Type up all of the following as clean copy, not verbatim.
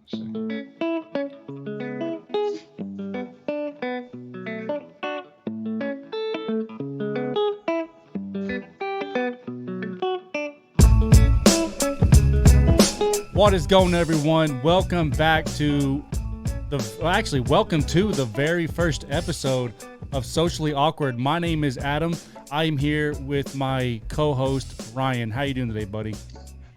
What is going on, everyone? Welcome back to welcome to the very first episode of Socially Awkward. My name is Adam. I am here with my co-host, Ryan. How you doing today, buddy?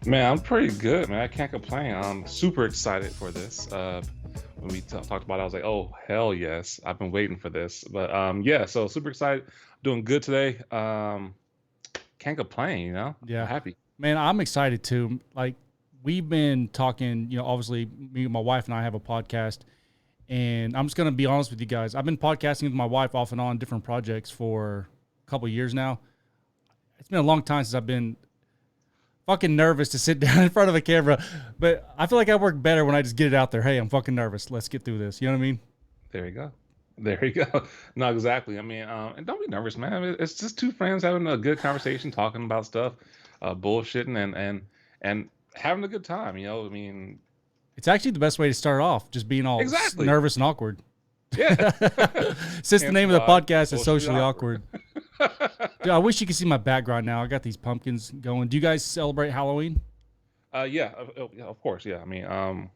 Man, I'm pretty good, man. I can't complain. I'm super excited for this. When we talked about it, I was like, oh, hell yes. I've been waiting for this. But yeah, so super excited. Doing good today. Can't complain, you know? Yeah. I'm happy. Man, I'm excited too. Like, we've been talking, obviously, me and my wife and I have a podcast. And I'm just going to be honest with you guys. I've been podcasting with my wife off and on different projects for a couple of years now. It's been a long time since I've been fucking nervous to sit down in front of a camera. But I feel like I work better when I just get it out there. Hey, I'm fucking nervous. Let's get through this. You know what I mean? There you go. There you go. No, exactly. I mean, and don't be nervous, man. It's just two friends having a good conversation, talking about stuff, bullshitting and having a good time. You know, I mean, it's actually the best way to start off, just being all nervous and awkward. Yeah. Since the name of the podcast is Socially Awkward. Dude, I wish you could see my background now. I got these pumpkins going. Do you guys celebrate Halloween? Yeah, of course. Yeah. I mean, I'm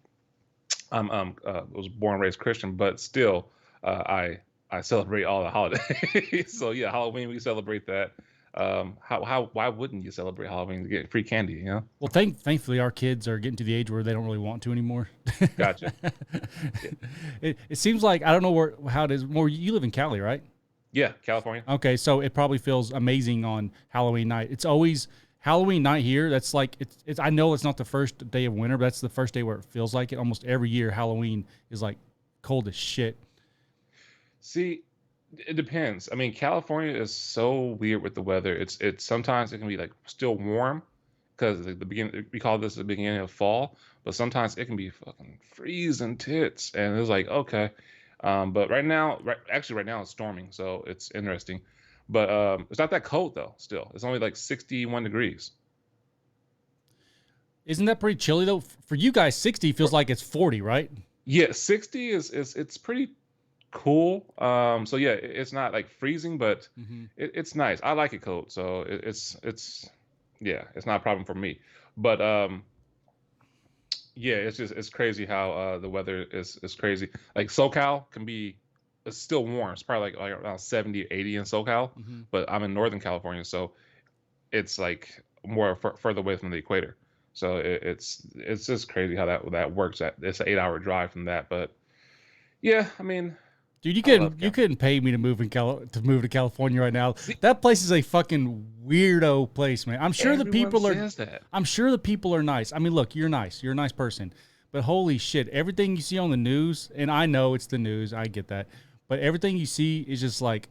was born and raised Christian, but still, I celebrate all the holidays. So yeah, Halloween, we celebrate that. Why wouldn't you celebrate Halloween to get free candy, you know? Well, thankfully our kids are getting to the age where they don't really want to anymore. Gotcha. It seems like, I don't know how it is. More, you live in Cali, right? Yeah, California. Okay, so it probably feels amazing on Halloween night. It's always Halloween night here. That's like, it's I know it's not the first day of winter, but that's the first day where it feels like it. Almost every year Halloween is like cold as shit. See, it depends. I mean, California is so weird with the weather. It's sometimes it can be like still warm because the beginning, we call this the beginning of fall, but sometimes it can be fucking freezing tits, and it's like, okay. But right now it's storming, so it's interesting. But it's not that cold though. Still, it's only like 61 degrees. Isn't that pretty chilly though? For you guys, 60 feels like it's 40, right? Yeah, 60 is it's pretty cool. So yeah, it's not like freezing, but it's nice. I like it cold, so it's yeah, it's not a problem for me. But yeah, it's crazy how the weather is crazy. Like SoCal can be, it's still warm. It's probably like around 70, 80 in SoCal, but I'm in Northern California, so it's like more further away from the equator. So it's just crazy how that works. It's an 8-hour drive from that, but yeah, I mean, dude, you couldn't pay me to move to California right now. That place is a fucking weirdo place, man. I'm sure the people are nice. I mean, look, you're nice. You're a nice person. But holy shit, everything you see on the news, and I know it's the news, I get that. But everything you see is just like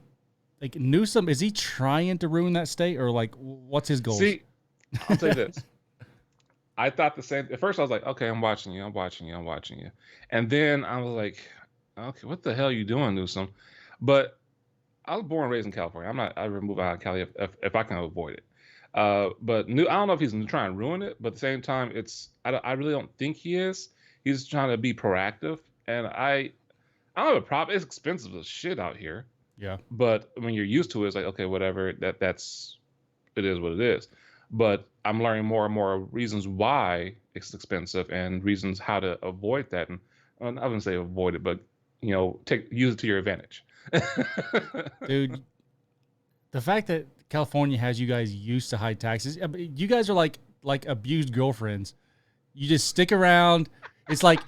Newsom, is he trying to ruin that state, or like what's his goal? See, I'll tell you this. I thought the same. At first I was like, okay, I'm watching you. And then I was like, okay, what the hell are you doing, Newsom? But I was born and raised in California. I would move out of Cali if I can avoid it. But I don't know if he's trying to ruin it, but at the same time, I really don't think he is. He's trying to be proactive, and I don't have a problem. It's expensive as shit out here. Yeah. But when you're used to it, it's like, okay, whatever. It is what it is. But I'm learning more and more reasons why it's expensive and reasons how to avoid that. And I wouldn't say avoid it, but use it to your advantage. Dude, the fact that California has you guys used to high taxes, you guys are like abused girlfriends. You just stick around. It's like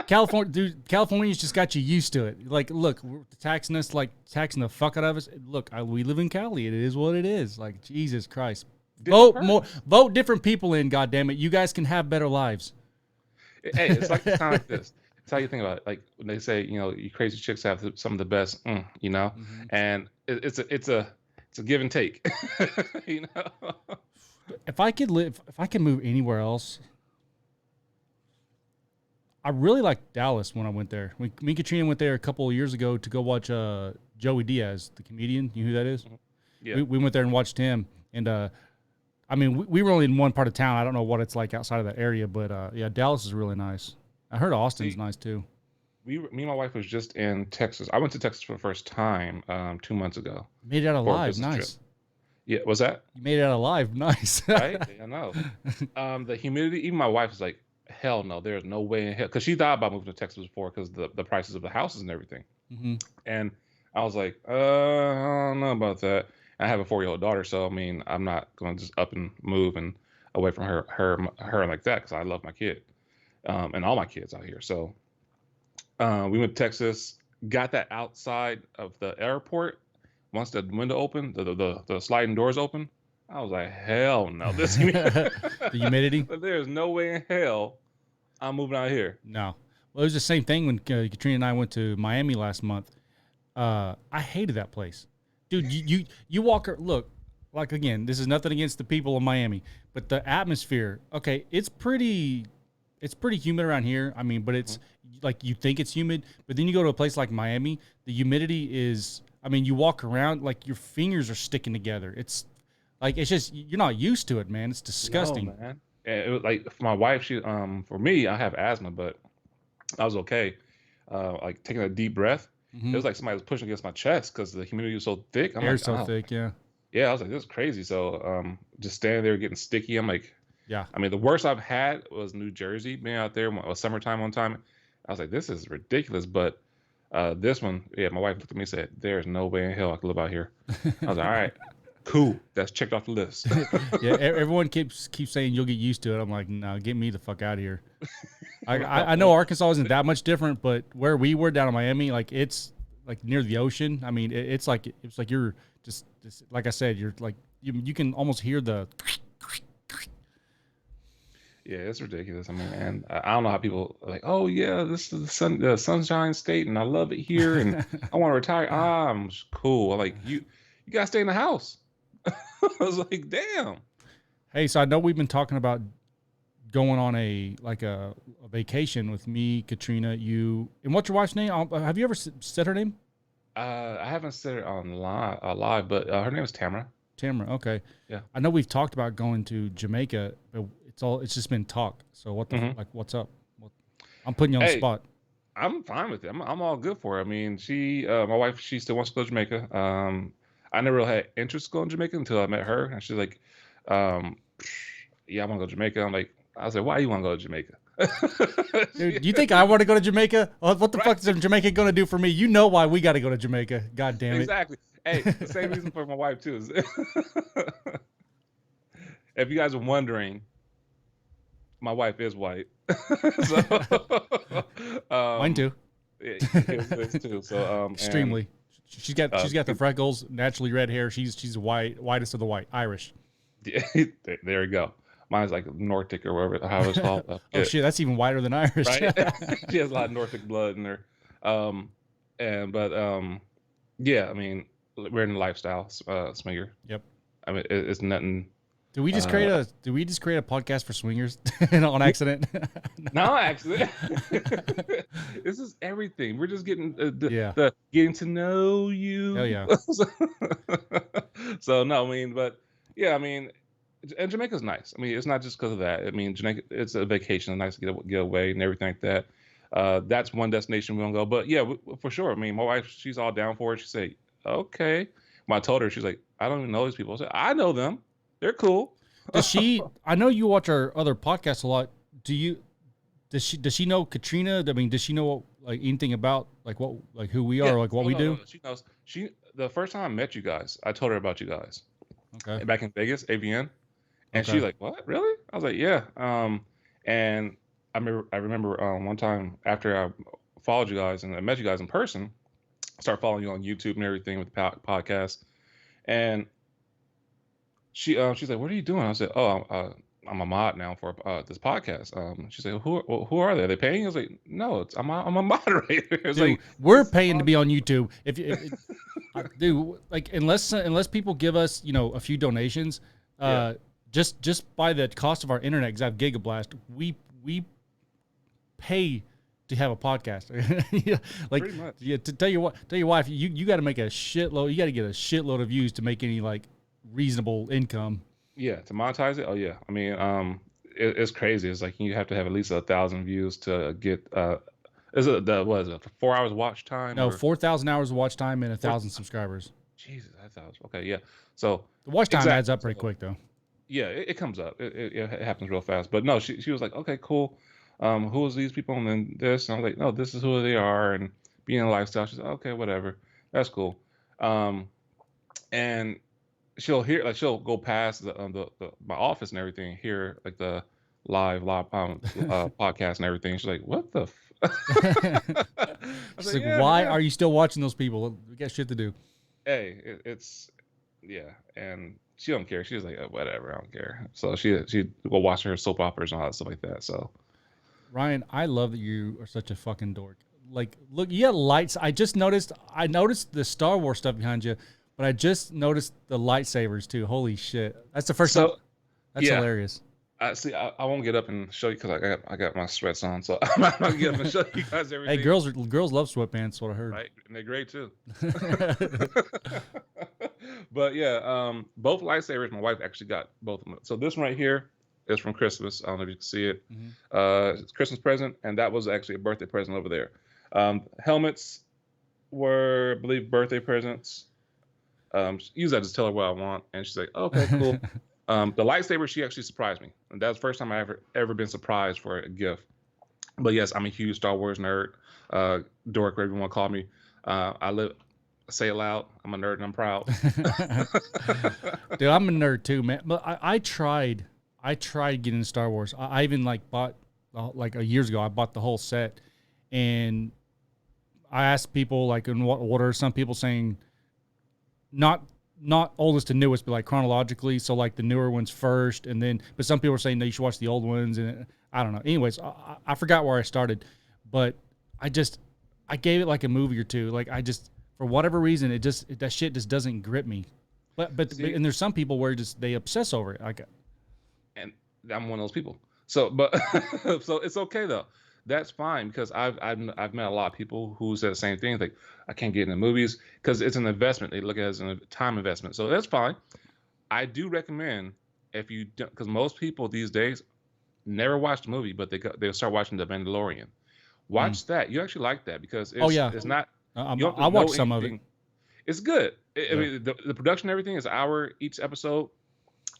California's just got you used to it. Like, look, we're taxing us, like taxing the fuck out of us. Look, we live in Cali. It is what it is. Like, Jesus Christ. Vote different people in, goddammit. You guys can have better lives. Hey, it's like kind of like this. It's how you think about it. Like when they say, you crazy chicks have some of the best, and it's a give and take, If I could move anywhere else, I really liked Dallas when I went there. Me and Katrina went there a couple of years ago to go watch Joey Diaz, the comedian. You know who that is? Yeah. We went there and watched him, and I mean, we were only in one part of town. I don't know what it's like outside of that area, but yeah, Dallas is really nice. I heard Austin's See, nice too. me and my wife was just in Texas. I went to Texas for the first time 2 months ago You made it out for a alive. business trip. Nice. Yeah, was that You made it out alive. Nice. right? Yeah, I know. The humidity. Even my wife was like, "Hell no, there's no way in hell," because she thought about moving to Texas before because the prices of the houses and everything. Hmm. And I was like, I don't know about that. I have a 4-year-old daughter, so I mean, I'm not going to just up and move and away from her like that because I love my kid, and all my kids out here. So we went to Texas, got that outside of the airport. Once the window opened, the sliding doors open, I was like, hell no, The humidity. there's no way in hell I'm moving out here. No. Well, it was the same thing when Katrina and I went to Miami last month. I hated that place, dude. You walk. Look, like again, this is nothing against the people of Miami, but the atmosphere. Okay, it's pretty humid around here. I mean, but it's like you think it's humid, but then you go to a place like Miami, the humidity is. I mean, you walk around like your fingers are sticking together. It's like it's just you're not used to it, man. It's disgusting. No, man. And it was like for my wife, she for me, I have asthma, but I was okay. Like taking a deep breath, it Hmm. was like somebody was pushing against my chest because the humidity was so thick. I'm Air's like, so oh, thick, yeah, yeah. I was like, this is crazy. So just standing there getting sticky. I'm like, yeah. I mean, the worst I've had was New Jersey, being out there. It was summertime one time. I was like, this is ridiculous. But this one, yeah, my wife looked at me and said, there's no way in hell I could live out here. I was like, all right, cool. That's checked off the list. Yeah, everyone keeps saying you'll get used to it. I'm like, no, get me the fuck out of here. I know Arkansas isn't that much different, but where we were down in Miami, like it's like near the ocean. I mean, it's like you're just like I said, you're like you can almost hear the. Yeah, it's ridiculous. I mean, and I don't know how people are like, oh yeah, this is the Sunshine State, and I love it here, and I want to retire. I'm cool. Like you gotta stay in the house. I was like, damn. Hey, so I know we've been talking about going on a vacation with me, Katrina, you, and what's your wife's name? Have you ever said her name? I haven't said it on live, but her name is Tamara. Tamara. Okay. Yeah. I know we've talked about going to Jamaica, but it's just been talk. So what's up? I'm putting you on the Hey, spot. I'm fine with it. I'm all good for it. I mean, my wife, she still wants to go to Jamaica. I never really had interest in going to Jamaica until I met her, and she's like, um, yeah, I want to go to Jamaica. I was like, why you want to go to Jamaica? Dude, do you think I want to go to Jamaica? What the Right? fuck is Jamaica going to do for me? You know why we got to go to Jamaica. God damn it. Exactly. Hey, the same reason for my wife too. If you guys are wondering, my wife is white. So, Mine too. his too. So, Extremely. She's got uh, the freckles, naturally red hair. She's whitest of the white, Irish. there you go. Mine's like Nordic or whatever, how it's called. Oh shit, that's even whiter than Irish. Right? She has a lot of Nordic blood in her. But yeah, I mean, we're in the lifestyle swinger. Yep. I mean, it's nothing. Did we just create a podcast for swingers on accident? No accident. This is everything. We're just getting Yeah. the getting to know you. Hell yeah. So no, I mean, but yeah, I mean, and Jamaica's nice. I mean, it's not just because of that. I mean, Jamaica, it's a vacation, nice to get away and everything like that. That's one destination we want to go. But yeah, for sure. I mean, my wife, she's all down for it. She said, okay. When I told her, she's like, I don't even know these people. I said, I know them. They're cool. Does she? I know you watch our other podcasts a lot. Does she know Katrina? I mean, does she know like anything about who we are, Yeah. like what we do? No. She knows. The first time I met you guys, I told her about you guys. Okay. Back in Vegas, AVN. And Okay. she's like, "What? Really?" I was like, "Yeah." And I remember one time after I followed you guys and I met you guys in person, I started following you on YouTube and everything with the podcast. And she's like, "What are you doing?" I said, "Oh, I'm a mod now for this podcast." She said, "Who are they? Are they paying?" I was like, "No, I'm a moderator." It's Dude, like we're this is paying to awesome. be on YouTube. Dude, like unless people give us a few donations, Yeah, just by the cost of our internet, because I have Gigablast, we pay to have a podcast. Yeah, like pretty much. yeah, to tell your wife, you got to make a shitload. You got to get a shitload of views to make any like reasonable income. Yeah, to monetize it. Oh yeah. I mean, it's crazy. It's like you have to have at least 1,000 views to get. Is it the what is it 4 hours watch time No, or 4,000 hours of watch time and four? 1,000 subscribers. Jesus, I thought okay, yeah. So The watch time adds exactly. up pretty So quick though. yeah, it comes up. It happens real fast. But no, she was like, okay, cool. Who is these people? And then this, and I was like, no, this is who they are, and being a lifestyle. She's like, okay, whatever, that's cool. Um, and she'll go past the my office and everything, hear like the live podcast and everything. She's like, what the? I was She's like, like, yeah, why yeah. are you still watching those people? We got shit to do. Hey, it's yeah, and she don't care. She's like, whatever, I don't care. So she go watch her soap operas and all that stuff like that. So Ryan, I love that you are such a fucking dork. Like, look, you got lights. I noticed the Star Wars stuff behind you, but I just noticed the lightsabers too. Holy shit. That's the first time. so That's yeah. hilarious. I see. I won't get up and show you because I got my sweats on, so I'm not gonna get up and show you guys Hey, everything. girls love sweatpants, what I heard. Right, and they're great too. But yeah, both lightsabers. My wife actually got both of them. So this one right here is from Christmas. I don't know if you can see it. It's a Christmas present, and that was actually a birthday present over there. Helmets were, I believe, birthday presents. Usually I just tell her what I want, and she's like, okay, cool. The lightsaber, she actually surprised me, and that's the first time I ever been surprised for a gift. But yes, I'm a huge Star Wars nerd, dork, whatever you want to call me. Say it loud. I'm a nerd and I'm proud. Dude, I'm a nerd too, man. But I tried getting into Star Wars. I even like bought like years ago. I bought the whole set, and I asked people like in what order. Some people saying not oldest to newest, but like chronologically. So like the newer ones first, and then. But some people are saying no, you should watch the old ones, and I don't know. Anyways, I forgot where I started, but I gave it like a movie or two. Like for whatever reason, that shit just doesn't grip me. But See, and there's some people where they obsess over it. Like, and I'm one of those people. So, but so it's okay though. That's fine because I've met a lot of people who said the same thing. Like I can't get into movies because it's an investment. They look at it as a time investment. So that's fine. I do recommend if you don't, because most people these days never watched a movie, but they'll start watching The Mandalorian. Watch that. You actually like that because oh yeah, it's not you don't have I to know watched some of it. anything. It's good. I Yeah. mean, the production, everything is hour each episode.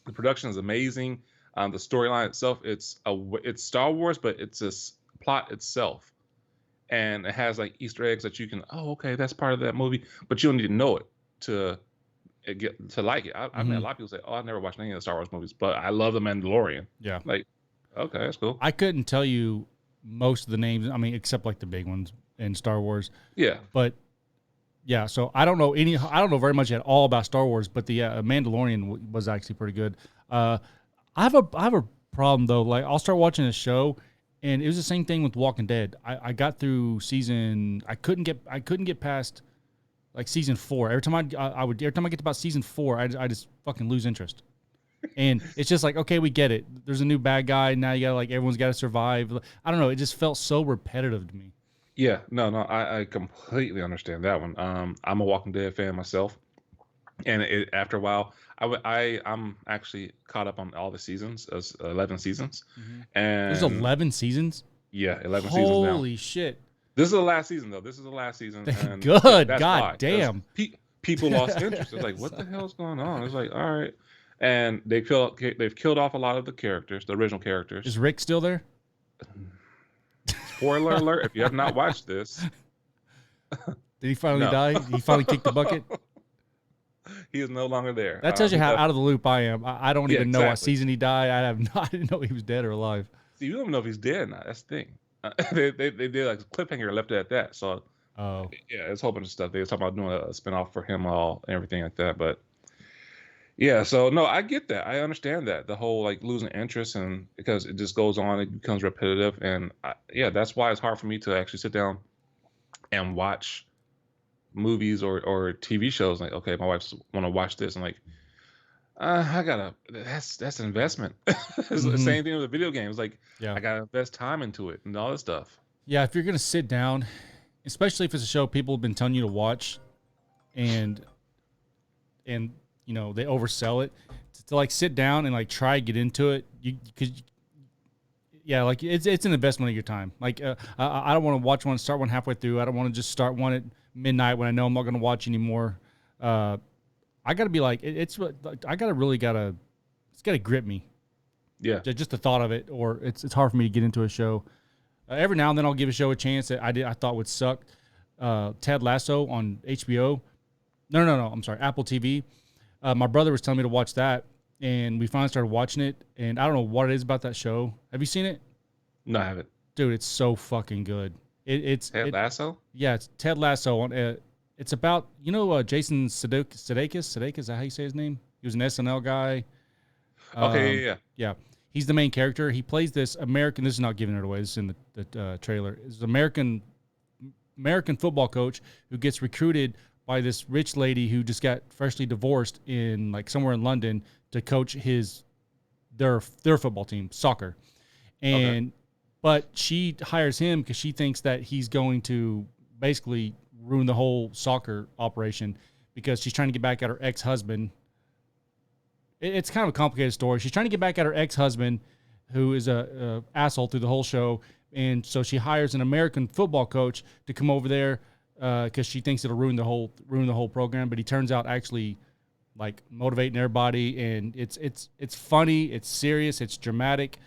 The production is amazing. The storyline itself, it's Star Wars, but it's this plot itself, and it has like Easter eggs that you can. Oh, okay, that's part of that movie, but you don't need to know it to get to like it. I've met a lot of people say, "Oh, I've never watched any of the Star Wars movies, but I love The Mandalorian." Yeah. Like, okay, that's cool. I couldn't tell you most of the names. I mean, except like the big ones in Star Wars. Yeah. But yeah, so I don't know very much at all about Star Wars, but the Mandalorian was actually pretty good. I have a problem though. Like I'll start watching a show, and it was the same thing with Walking Dead. I got through season. I couldn't get past like season 4. Every time I get to about season 4, I just fucking lose interest. And it's just like, okay, we get it. There's a new bad guy now. You gotta like everyone's got to survive. I don't know. It just felt so repetitive to me. Yeah, no, I completely understand that one. I'm a Walking Dead fan myself, and after a while, I'm actually caught up on all the seasons, as 11 seasons, There's and 11 seasons. yeah, 11 seasons now. Holy shit! This is the last season though. This is the last season, and Good. that's God why. 'Cause damn. People lost interest. It's like, what the hell's going on? It's like, all right, and they've killed off a lot of the characters, the original characters. Is Rick still there? Spoiler alert! If you have not watched this, Did he finally no. die? He finally kicked the bucket? He is no longer there. That tells you how out of the loop I am. I don't Yeah, even know what exactly. season he died. I didn't know he was dead or alive. See, you don't even know if he's dead or not. That's the thing. They did like a cliffhanger, left it at that. So Oh. yeah, it's a whole bunch of stuff. They were talking about doing a spinoff for him all and everything like that. But yeah, so no, I get that. I understand that the whole like losing interest and because it just goes on, it becomes repetitive, and yeah, that's why it's hard for me to actually sit down and watch movies or TV shows. Like, okay, my wife's want to watch this, and like, I gotta. That's an investment. It's the same thing with the video games. Like, Yeah. I gotta invest time into it and all this stuff. Yeah, if you're gonna sit down, especially if it's a show people have been telling you to watch, and you know they oversell it, to like sit down and like try to get into it, because Yeah, like it's an investment of your time. Like I don't want to watch one, start one halfway through. I don't want to just start one at midnight when I know I'm not going to watch anymore. I got to be like I got to really it's got to grip me. Yeah. Just the thought of it, or it's hard for me to get into a show. Every now and then I'll give a show a chance that I thought would suck. Ted Lasso on HBO. No, I'm sorry, Apple TV. My brother was telling me to watch that, and we finally started watching it. And I don't know what it is about that show. Have you seen it? No, I haven't. Dude, it's so fucking good. It's Ted Lasso? Yeah, it's Ted Lasso. It's about, Jason Sudeikis. Sudeikis, is that how you say his name? He was an SNL guy. Okay, yeah. Yeah. He's the main character. He plays this American. This is not giving it away. This is in the trailer. It's an American football coach who gets recruited by this rich lady who just got freshly divorced in like somewhere in London to coach their football team, soccer. And but she hires him because she thinks that he's going to basically ruin the whole soccer operation because she's trying to get back at her ex-husband. It's kind of a complicated story. She's trying to get back at her ex-husband, who is a asshole through the whole show, and so she hires an American football coach to come over there because she thinks it'll ruin the whole program. But he turns out actually like motivating everybody, and it's funny, it's serious, it's dramatic.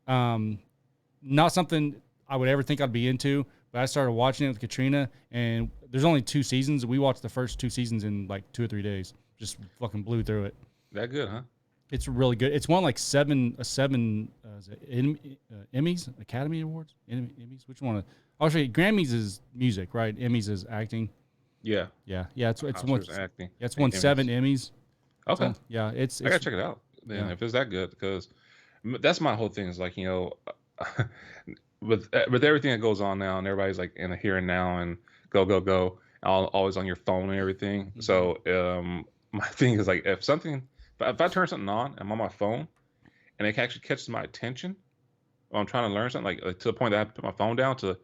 Not something I would ever think I'd be into, but I started watching it with Katrina, and there's only 2 seasons. We watched the first 2 seasons in like 2 or 3 days. Just fucking blew through it. That good, huh? It's really good. It's won like seven Emmys, Academy Awards, Emmys. Which one? I'll show you. Grammys is music, right? Emmys is acting. Yeah. It's won. Acting. Yeah, it's won 7 Emmys. Okay. So, yeah, it's. I gotta check it out. Then if it's that good, because that's my whole thing. Is like with everything that goes on now, and everybody's like in the here and now, and go, always on your phone and everything. Mm-hmm. So my thing is like if I turn something on and I'm on my phone and it actually catches my attention or I'm trying to learn something like to the point that I have to put my phone down to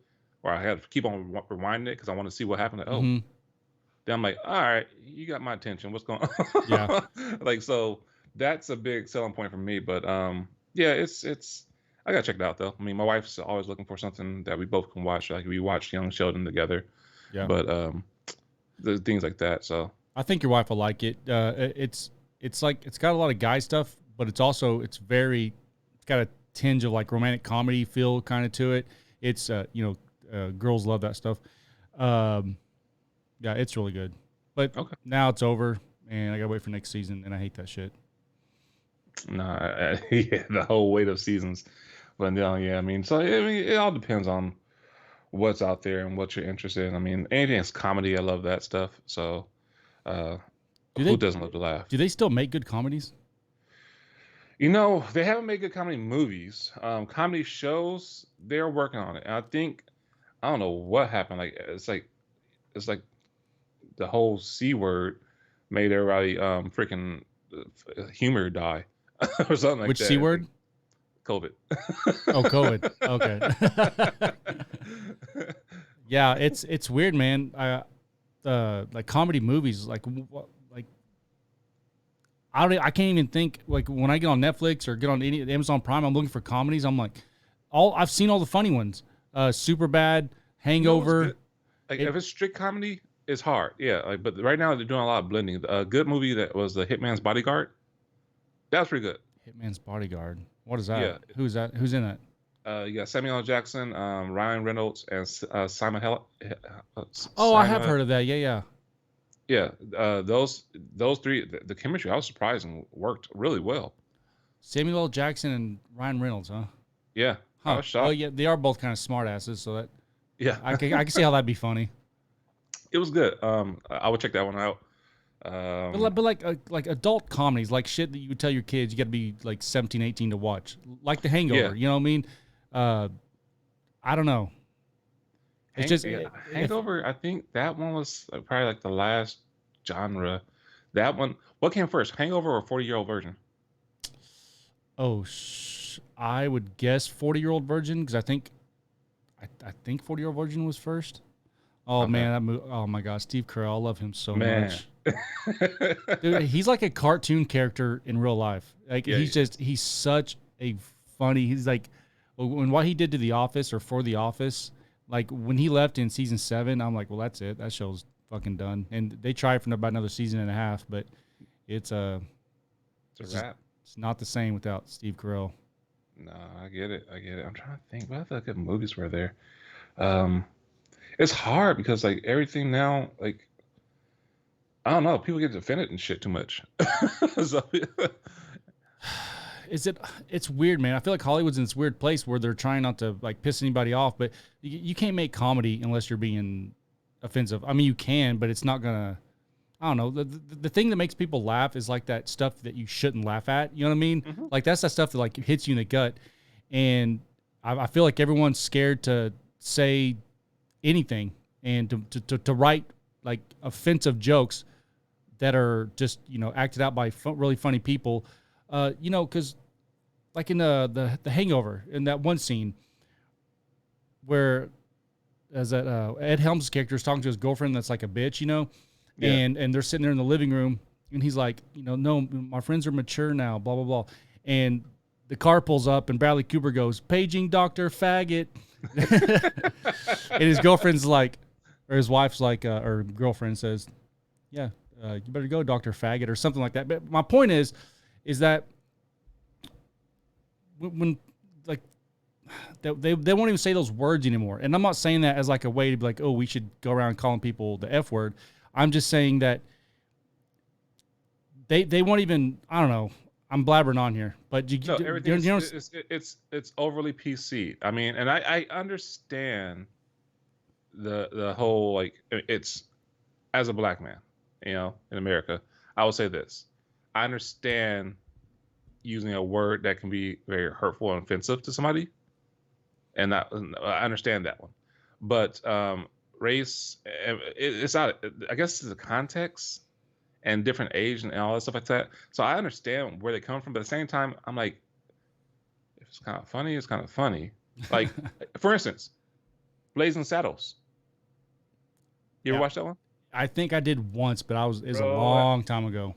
where I have to keep on rewinding it because I want to see what happened. Then I'm like, all right, you got my attention. What's going on? Yeah. Like, so that's a big selling point for me. But yeah, it's I gotta check it out though. I mean, my wife's always looking for something that we both can watch. Like we watched Young Sheldon together. Yeah. But the things like that. So I think your wife will like it. It's like it's got a lot of guy stuff, but it's got a tinge of like romantic comedy feel kind of to it. It's girls love that stuff. Yeah, it's really good. But now it's over, and I gotta wait for next season, and I hate that shit. No, yeah, the whole weight of seasons. But no, yeah, I mean, it all depends on what's out there and what you're interested in. I mean, anything that's comedy, I love that stuff. So, who doesn't love to laugh? Do they still make good comedies? They haven't made good comedy movies. Comedy shows, they're working on it. And I don't know what happened. Like it's like the whole C word made everybody freaking humor die or something like Which that. C word? COVID. Oh, COVID. Okay. Yeah, it's weird, man. Like comedy movies, like I can't even think, like when I get on Netflix or get on Amazon Prime, I'm looking for comedies. I'm like, I've seen all the funny ones. Superbad, Hangover. If it's strict comedy, it's hard. Yeah. But right now they're doing a lot of blending. A good movie that was The Hitman's Bodyguard. That was pretty good. Hitman's Bodyguard. What is that? Yeah. Who's that? Who's in that? You got Samuel L. Jackson, Ryan Reynolds, and Simon I have heard of that. Yeah. Yeah, those 3, the chemistry, I was surprised and worked really well. Samuel L. Jackson and Ryan Reynolds, huh? Yeah, I was shocked. Well, yeah, they are both kind of smart asses, so that I can see how that'd be funny. It was good. I would check that one out. But like adult comedies, like shit that you would tell your kids you got to be like 17, 18 to watch, like The Hangover. Yeah. You know what I mean? I don't know. It's just Hangover. I think that one was probably like the last genre. That one. What came first, Hangover or 40-Year-Old Virgin? Oh, I would guess 40-Year-Old Virgin because I think 40-Year-Old Virgin was first. Oh man, oh my God, Steve Carell, I love him so much. Dude, he's like a cartoon character in real life. Like he's such a funny. He's like when what he did to The Office or for The Office, like when he left in season 7, I'm like, well, that's it. That show's fucking done. And they tried for about another season and a half, but it's It's a wrap. it's not the same without Steve Carell. No, I get it. I'm trying to think what other good movies were there. It's hard because like everything now, like I don't know, people get offended and shit too much. So, It's weird, man. I feel like Hollywood's in this weird place where they're trying not to like piss anybody off, but you can't make comedy unless you're being offensive. I mean, you can, but it's not gonna. I don't know. The thing that makes people laugh is like that stuff that you shouldn't laugh at. You know what I mean? Like that's that stuff that like hits you in the gut, and I feel like everyone's scared to say anything and to write like offensive jokes that are just acted out by really funny people. Because like in the Hangover, in that one scene where as that Ed Helms' character is talking to his girlfriend that's like a bitch, Yeah. and they're sitting there in the living room, and he's like, no, my friends are mature now, blah blah blah, and the car pulls up, and Bradley Cooper goes, "Paging Dr. Faggot," and his girlfriend's like, or his wife's like, or girlfriend says, "Yeah, you better go, Dr. Faggot," or something like that. But my point is that when like they won't even say those words anymore. And I'm not saying that as like a way to be like, oh, we should go around calling people the F word. I'm just saying that they won't even. I don't know. I'm blabbering on here, but everything it's overly PC. I mean, and I understand the whole like it's as a black man, in America, I would say this. I understand using a word that can be very hurtful and offensive to somebody, and I understand that one. But race, it's not. I guess it's the context and different age and all that stuff like that. So I understand where they come from, but at the same time, I'm like, if it's kind of funny, it's kind of funny. Like, for instance, Blazing Saddles. You ever watch that one? I think I did once, but it was a long time ago.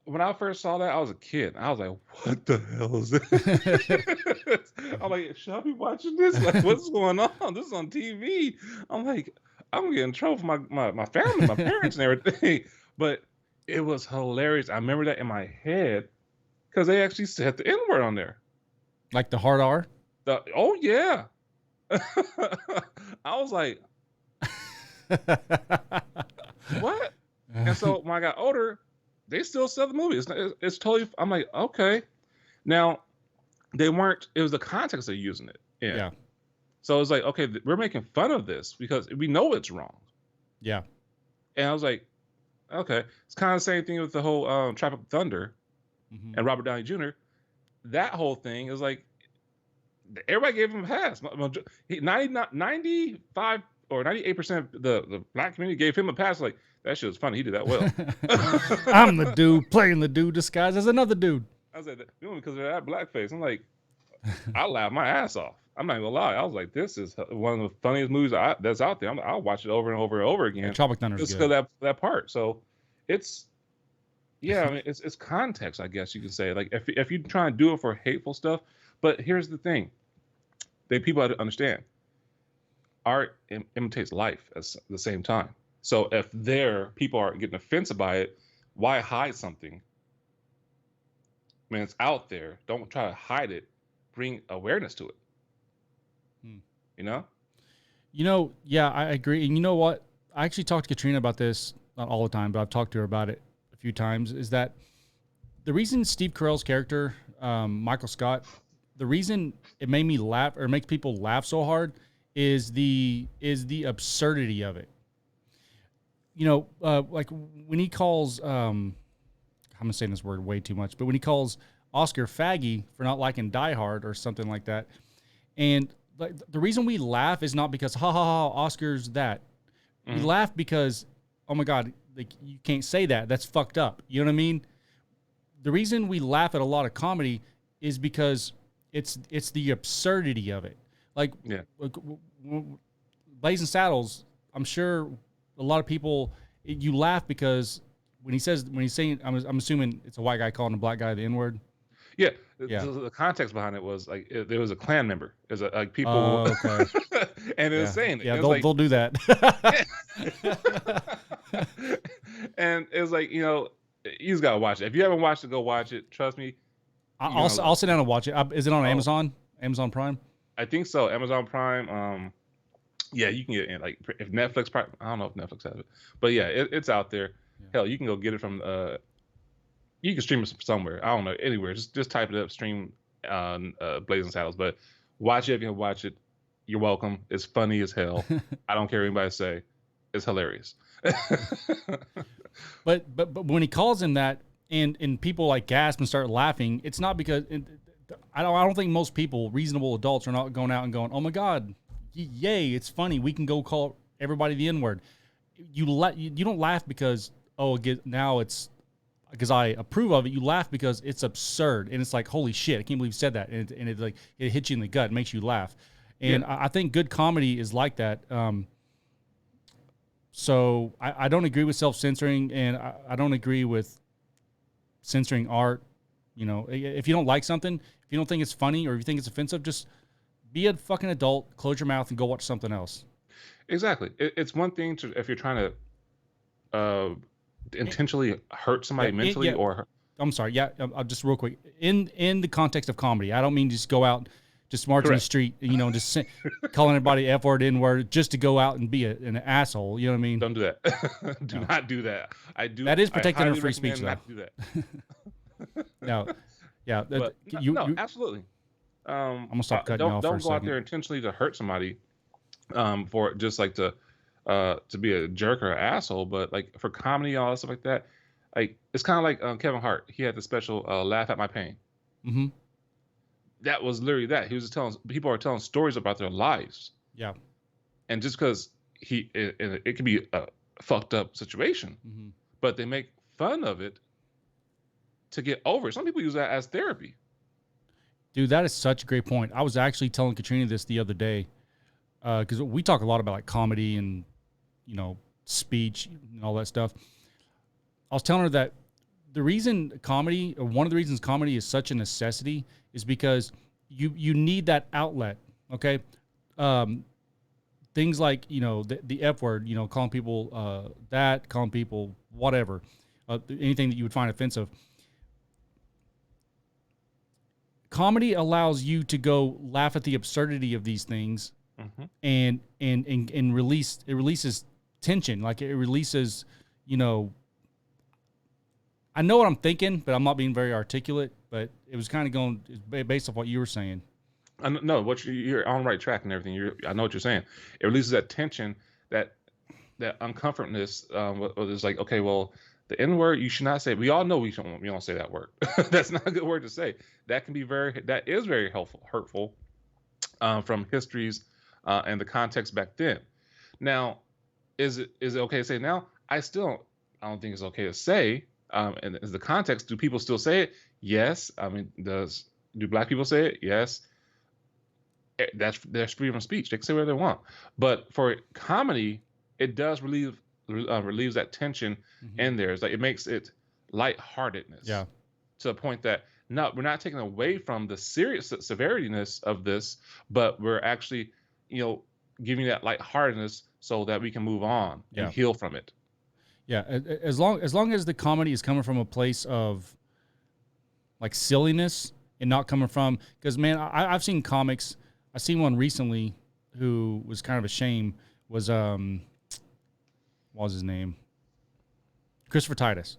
When I first saw that, I was a kid. I was like, what the hell is this? I'm like, should I be watching this? Like, what's going on? This is on TV. I'm like, I'm gonna get in trouble for my family, my parents and everything. But it was hilarious. I remember that in my head because they actually said the N-word on there. Like the hard R? Oh, yeah. I was like, what? And so when I got older, they still sell the movie. It's totally. I'm like, okay. Now, they weren't. It was the context they're using it in. Yeah. So it's like, okay, we're making fun of this because we know it's wrong. Yeah. And I was like, okay. It's kind of the same thing with the whole Tropic Thunder and Robert Downey Jr. That whole thing is like, everybody gave him a pass. 95 or 98% of the black community gave him a pass. Like, that shit was funny. He did that well. I'm the dude playing the dude disguised as another dude. I said, because of that blackface. I'm like, I laughed my ass off. I'm not gonna lie. I was like, this is one of the funniest movies that's out there. I'll watch it over and over and over again. Tropic Thunder is just good. because that part. So it's, I mean, it's context, I guess you could say. Like if you try and do it for hateful stuff, but here's the thing, people have to understand, art imitates life at the same time. So if people are getting offended by it, why hide something? When it's out there, don't try to hide it. Bring awareness to it. Yeah, I agree. And you know what? I actually talked to Katrina about this, not all the time, but I've talked to her about it a few times, is that the reason Steve Carell's character, Michael Scott, the reason it made me laugh or makes people laugh so hard is the absurdity of it. Like when he calls, I'm saying this word way too much, but when he calls Oscar faggy for not liking Die Hard or something like that, and like the reason we laugh is not because ha ha ha Oscar's that. We laugh because, oh my God, like you can't say that. That's fucked up. You know what I mean? The reason we laugh at a lot of comedy is because it's the absurdity of it. Like Blazing Saddles, I'm sure a lot of people, you laugh because when he's saying, I'm assuming it's a white guy calling a black guy the N-word. Yeah, Yeah. the context behind it was like there was a Klan member. There's like people, Oh, okay. and it was Yeah. saying it. Yeah, It was they'll like, they'll do that. and it was like, you just gotta watch it. If you haven't watched it, go watch it. Trust me, you're gonna I'll love sit it. down and watch it. Is it on Oh, Amazon? Amazon Prime? I think so. Amazon Prime. Yeah, you can get it in like if Netflix Prime. I don't know if Netflix has it, but yeah, it's out there. Yeah. Hell, you can go get it from. You can stream it somewhere. I don't know, anywhere. Just type it up, stream Blazing Saddles. But watch it if you can watch it. You're welcome. It's funny as hell. I don't care what anybody say. It's hilarious. But when he calls him that, and people like gasp and start laughing, it's not because I don't think most people, reasonable adults, are not going out and going, "Oh my God, yay, it's funny. We can go call everybody the N-word." You don't laugh because now it's because I approve of it. You laugh because it's absurd and it's like, holy shit, I can't believe you said that, and it like it hits you in the gut, makes you laugh. And Yeah. I think good comedy is like that. So I don't agree with self-censoring, and I don't agree with censoring art. If you don't like something, if you don't think it's funny or if you think it's offensive, just be a fucking adult, close your mouth, and go watch something else. Exactly. It's one thing to if you're trying to intentionally hurt somebody mentally Yeah. or I'm sorry. Yeah, I'll just real quick. In the context of comedy, I don't mean just go out, just march in the correct. street, just calling everybody F word, N word, just to go out and be an asshole. You know what I mean? Don't do that. Do No. not do that. That is I protected under highly free speech, recommend though. not to do that. No, yeah. But no, absolutely. I'm gonna stop cutting you off for a Don't go out second. there intentionally to hurt somebody, for just like to be a jerk or an asshole. But like for comedy, all that stuff like that, like it's kind of like Kevin Hart. He had the special "Laugh at My Pain." Mm-hmm. That was literally that. He was just telling people are telling stories about their lives, Yeah. and just because it could be a fucked up situation, Mm-hmm. but they make fun of it to get over it. Some people use that as therapy. Dude, that is such a great point. I was actually telling Katrina this the other day because we talk a lot about like comedy and speech and all that stuff. I was telling her that the reason comedy, or one of the reasons comedy is such a necessity, is because you need that outlet. Okay, things like the F word, calling people calling people whatever, anything that you would find offensive. Comedy allows you to go laugh at the absurdity of these things, Mm-hmm. and releases tension. Like it releases, I know what I'm thinking, but I'm not being very articulate. But it was kind of going based off what you were saying. No, you're on the right track and everything. I know what you're saying. It releases that tension, that uncomfortableness. It's like, okay, well, the N word you should not say. We all know we don't say that word. That's not a good word to say. That is very hurtful, from histories and the context back then. Now, is it okay to say now? I don't think it's okay to say. And is the context? Do people still say it? Yes. I mean, do black people say it? Yes. There's freedom of speech. They can say whatever they want. But for comedy, it does relieves that tension in there. It's like it makes it lightheartedness. Yeah. To the point that we're not taking away from the serious severityness of this, but we're actually, giving that lightheartedness so that we can move on and heal from it. Yeah, as long as the comedy is coming from a place of like silliness and not coming from, because man, I've seen comics. I seen one recently who was kind of a shame. Was what was his name? Christopher Titus.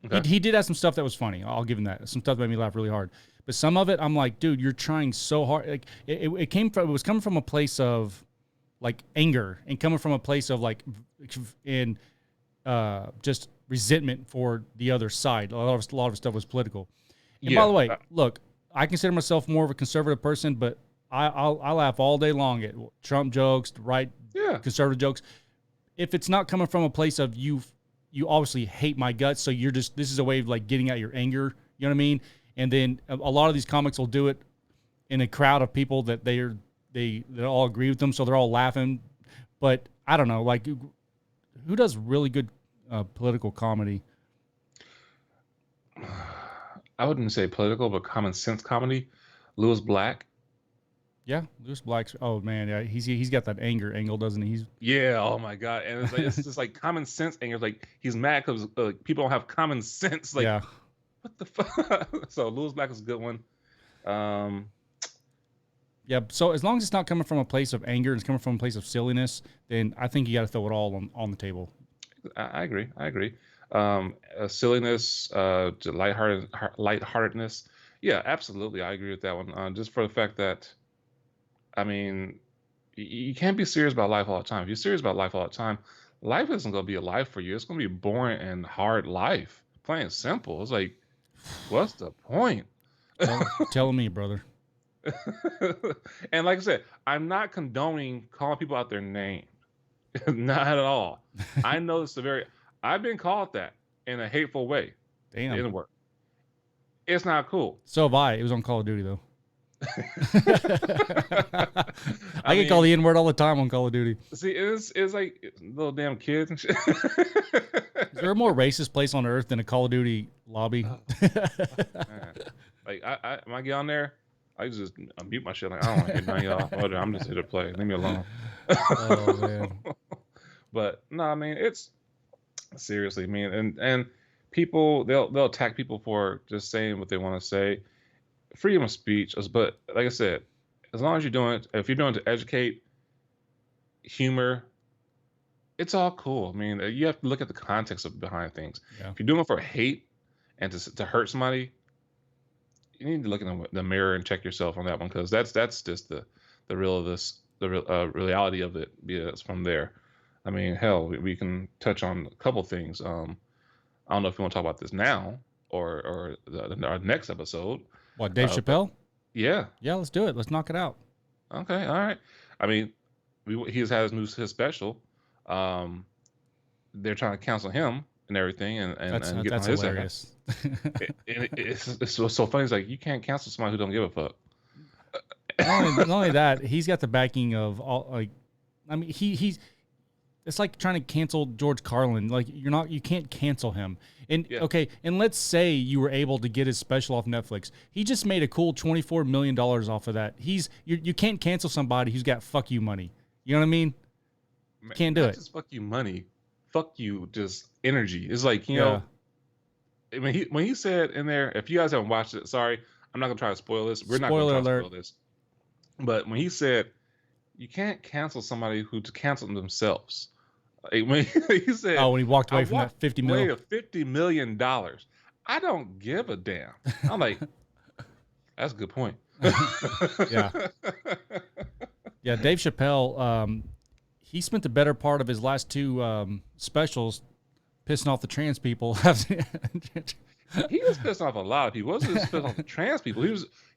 Okay. He did have some stuff that was funny. I'll give him that. Some stuff that made me laugh really hard. But some of it, I'm like, dude, you're trying so hard. Like it was coming from a place of like anger and coming from a place of like just resentment for the other side. A lot of stuff was political. And by the way, look, I consider myself more of a conservative person, but I laugh all day long at Trump jokes, conservative jokes. If it's not coming from a place of you obviously hate my guts, so this is a way of like getting out your anger. You know what I mean? And then a lot of these comics will do it in a crowd of people that they all agree with them, so they're all laughing. But I don't know, like who does really good political comedy? I wouldn't say political, but common sense comedy. Lewis Black. Yeah, Lewis Black's. Oh man, yeah, he's got that anger angle, doesn't he? He's Yeah, oh my God. And it's just like common sense anger. Like he's mad because people don't have common sense. Like, yeah. what the fuck? So Lewis Black is a good one. Um, Yeah, so as long as it's not coming from a place of anger, it's coming from a place of silliness, then I think you got to throw it all on the table. I agree. I agree. Silliness, lightheartedness. Yeah, absolutely. I agree with that one. Just for the fact that, I mean, you can't be serious about life all the time. If you're serious about life all the time, life isn't going to be a life for you. It's going to be a boring and hard life. Plain and simple. It's like, what's the point? Telling me, brother. And like I said, I'm not condoning calling people out their name. Not at all. I know the severity. I've been called that in a hateful way. Damn. It didn't work. It's not cool. So have I. It was on Call of Duty, though. I get called the N-word all the time on Call of Duty. See, it's like little damn kids and shit. Is there a more racist place on earth than a Call of Duty lobby? Man. Like, when I get on there, I just mute my shit. Like, I don't want to hear none of y'all. Whatever, I'm just here to play. Leave me alone. Oh, man. But, no, I mean, it's seriously, I mean, and people, they'll attack people for just saying what they want to say. Freedom of speech, but like I said, as long as you're doing it, if you're doing it to educate, humor, it's all cool. I mean, you have to look at the context behind things. Yeah. If you're doing it for hate and to hurt somebody, you need to look in the mirror and check yourself on that one, because that's just the reality of it. It's from there. I mean, hell, we can touch on a couple things. I don't know if you want to talk about this now or our next episode. What, Dave Chapelle? Yeah. Yeah, let's do it. Let's knock it out. Okay, all right. I mean, he's had his special. They're trying to cancel him and everything, and get on his hilarious. It's so funny. It's like, you can't cancel somebody who don't give a fuck. Not only that, he's got the backing of all. Like, I mean, he's. It's like trying to cancel George Carlin. Like, you can't cancel him. And okay, and let's say you were able to get his special off Netflix. He just made a cool $24 million off of that. You can't cancel somebody who's got fuck you money. You know what I mean? Man, can't do it. Just fuck you money. Fuck you just energy. It's like, you know, I mean, when he said in there, if you guys haven't watched it, sorry, I'm not gonna try to spoil this. We're not gonna try to spoil this. But when he said, you can't cancel somebody who canceled themselves. Like, when he said, when he walked away from that $50 million. $50 million. I don't give a damn. I'm like, that's a good point. Yeah. Yeah, Dave Chapelle, he spent the better part of his last two specials pissing off the trans people. He was pissing off a lot of people. He wasn't just pissing off the trans people.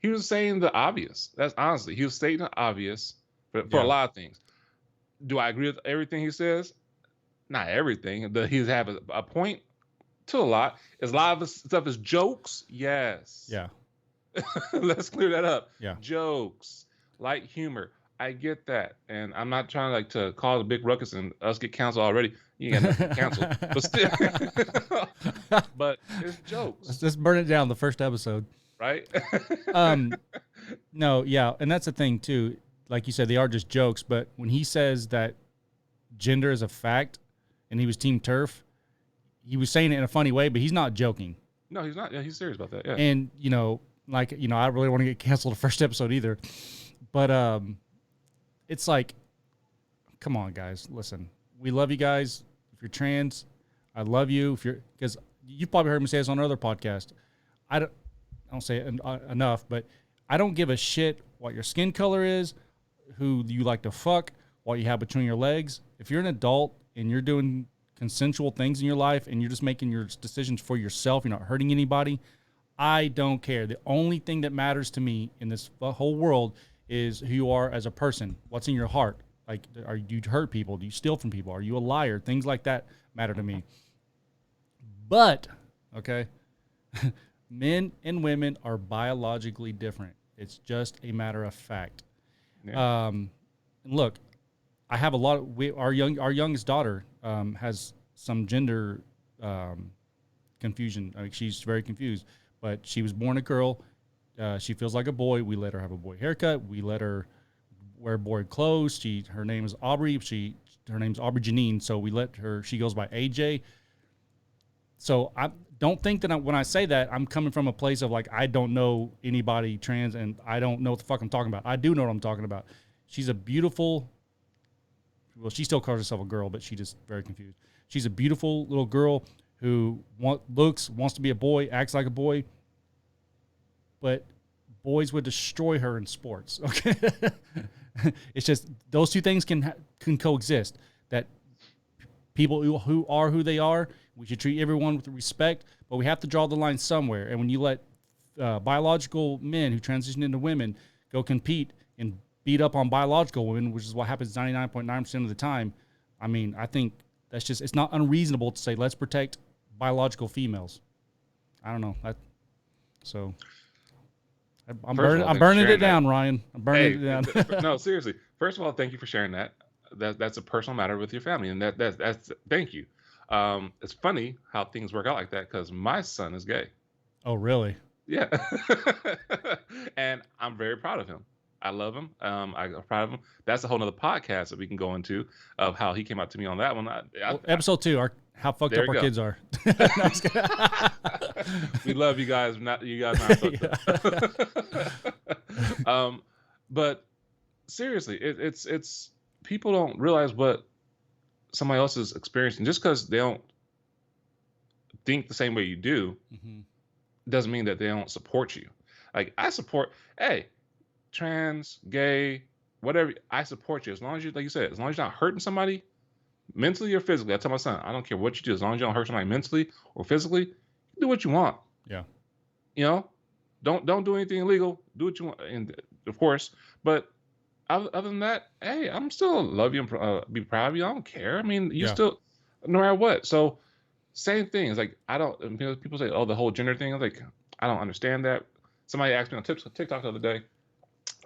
He was saying the obvious. That's honestly, he was stating the obvious for a lot of things. Do I agree with everything he says? Not everything. He's have a point to a lot. Is a lot of his stuff is jokes? Yes. Yeah. Let's clear that up. Yeah. Jokes, light humor. I get that, and I'm not trying to cause a big ruckus and us get canceled already. You ain't got nothing canceled, but still. But it's jokes. Let's just burn it down. The first episode, right? No, yeah, and that's the thing too. Like you said, they are just jokes. But when he says that gender is a fact, and he was Team TERF, he was saying it in a funny way, but he's not joking. No, he's not. Yeah, he's serious about that. Yeah. And I really want to get canceled the first episode either, but it's like, come on, guys, listen. We love you guys. If you're trans, I love you. Because you probably heard me say this on another podcast. I don't say it enough, but I don't give a shit what your skin color is, who you like to fuck, what you have between your legs. If you're an adult and you're doing consensual things in your life and you're just making your decisions for yourself, you're not hurting anybody, I don't care. The only thing that matters to me in this whole world is who you are as a person. What's in your heart? Like, do you hurt people? Do you steal from people? Are you a liar? Things like that matter to me. But, okay, men and women are biologically different. It's just a matter of fact. Yeah. Look, I have a lot of, our youngest daughter has some gender confusion. I mean, she's very confused. but she was born a girl. She feels like a boy. We let her have a boy haircut. We let her wear boy clothes. Her name is Aubrey. Her name's Aubrey Janine. So we let her. She goes by AJ. So I don't think that when I say that, I'm coming from a place of like I don't know anybody trans and I don't know what the fuck I'm talking about. I do know what I'm talking about. She's a beautiful. Well, she still calls herself a girl, but she's just very confused. She's a beautiful little girl who wants to be a boy, acts like a boy, but boys would destroy her in sports. Okay, it's just those two things can coexist. That people who are who they are, we should treat everyone with respect, but we have to draw the line somewhere. And when you let biological men who transition into women go compete and beat up on biological women, which is what happens 99.9% of the time, I mean, I think it's not unreasonable to say, let's protect biological females. I don't know. I'm burning it down, Ryan. I'm burning it down. No, seriously. First of all, thank you for sharing that. That's a personal matter with your family, and that's thank you. It's funny how things work out like that because my son is gay. Oh, really? Yeah. And I'm very proud of him. I love him. I'm proud of him. That's a whole nother podcast that we can go into of how he came out to me on that one. Episode 2, how fucked up our kids are. We love you guys. You guys not fucked up. But seriously, it's people don't realize what somebody else is experiencing. Just because they don't think the same way you do, doesn't mean that they don't support you. Like I support, hey, trans, gay, whatever, I support you. As long as you, like you said, as long as you're not hurting somebody mentally or physically. I tell my son, I don't care what you do, as long as you don't hurt somebody mentally or physically, do what you want. Yeah. You know, don't do anything illegal. Do what you want, and of course. But other than that, hey, I'm still love you and be proud of you. I don't care. I mean, you still, no matter what. So same thing. It's like I don't. People say, oh, the whole gender thing. I'm like, I don't understand that. Somebody asked me on TikTok the other day.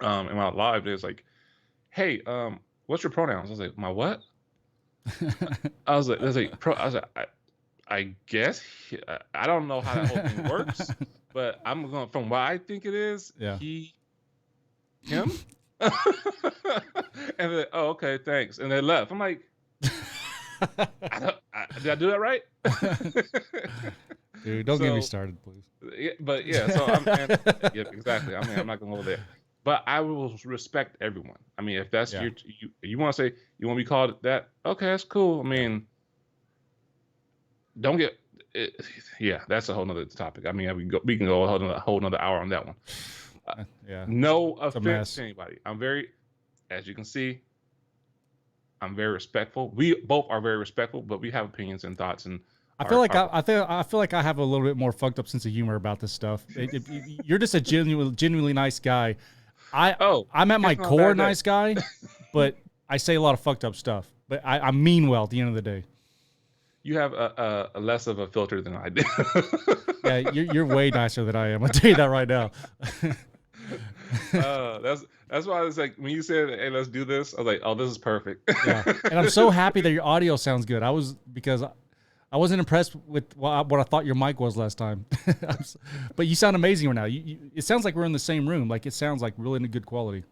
In my live, it's like, hey, what's your pronouns? I was like, my what? I was like, I guess I don't know how that whole thing works, but I'm going from what I think it is. Yeah. He, him, and they're like, oh, okay, thanks, and they left. I'm like, did I do that right? Dude, don't get me started, please. Yeah, but yeah, so yeah, exactly. I mean, I'm not gonna go there. But I will respect everyone. I mean, if that's you want to say you want to be called that, okay, that's cool. I mean, don't get it, yeah, that's a whole nother topic. I mean, we can go a whole nother hour on that one. Yeah. No offense to anybody. As you can see, I'm very respectful. We both are very respectful, but we have opinions and thoughts and. I feel like I have a little bit more fucked up sense of humor about this stuff. You're just a genuinely nice guy. I'm at my core nice guy, but I say a lot of fucked up stuff. But I mean well at the end of the day. You have a less of a filter than I do. Yeah, you're way nicer than I am. I'll tell you that right now. That's why I was like, when you said, "Hey, let's do this," I was like, "Oh, this is perfect." Yeah, and I'm so happy that your audio sounds good. Because I wasn't impressed with what I thought your mic was last time. But you sound amazing right now. It sounds like we're in the same room. Like it sounds like really in a good quality.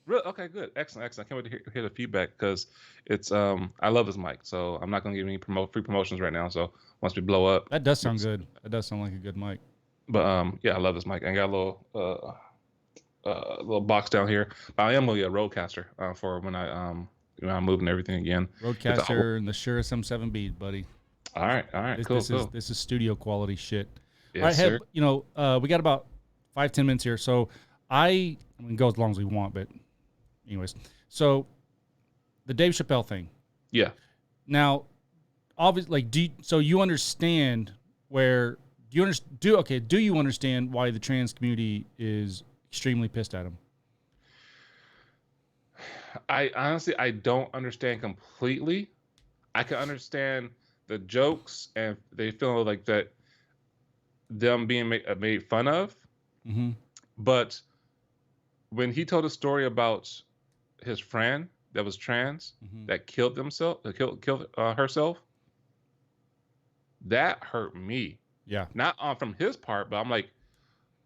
Really? Okay, good. Excellent. I can't wait to hear the feedback because it's I love this mic. So I'm not going to give any free promotions right now. So once we blow up. That does sound good. That does sound like a good mic. But yeah, I love this mic. I got a little box down here. But I am going to get a Rodecaster for when I'm moving everything again. Rodecaster and the Shure SM7B, buddy. All right, cool. This is studio quality shit. Yes, all right, sir. We got about 5-10 minutes here, so I mean, go as long as we want, but anyways, so the Dave Chapelle thing. Yeah. Now, obviously, so you understand where do you understand why the trans community is extremely pissed at him? I honestly don't understand completely. I can understand the jokes and they feel like that them being made fun of. Mm-hmm. But when he told a story about his friend that was trans that killed herself, that hurt me. Yeah. Not from his part, but I'm like,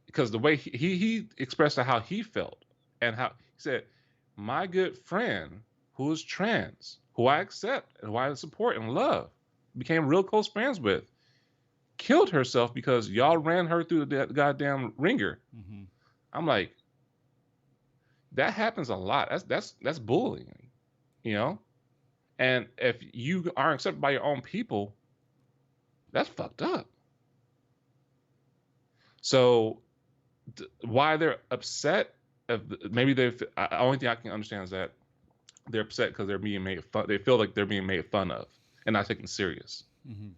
because the way he expressed how he felt, and how he said, my good friend who is trans, who I accept and who I support and love, became real close friends with, killed herself because y'all ran her through the goddamn ringer. Mm-hmm. I'm like, that happens a lot. That's bullying, you know. And if you aren't accepted by your own people, that's fucked up. So why they're upset? Maybe they. Only thing I can understand is that they're upset because they're being made fun. They feel like they're being made fun of and not taken serious. Mm-hmm.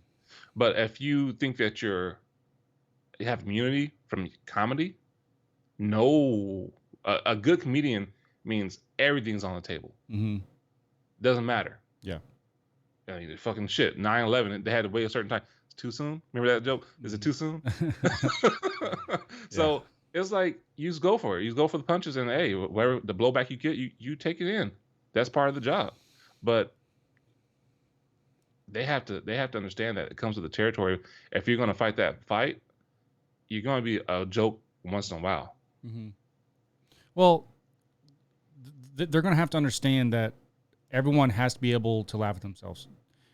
But if you think that you have immunity from comedy, no, a good comedian means everything's on the table. Mm-hmm. Doesn't matter. Yeah. I mean, fucking shit. 9/11, they had to wait a certain time. It's too soon. Remember that joke? Is it too soon? So it's like, you just go for it. You just go for the punches, and hey, whatever the blowback you get, you take it in. That's part of the job. But they have to understand that it comes with the territory. If you're going to fight that fight, you're going to be a joke once in a while. Mm-hmm. Well, they're going to have to understand that everyone has to be able to laugh at themselves.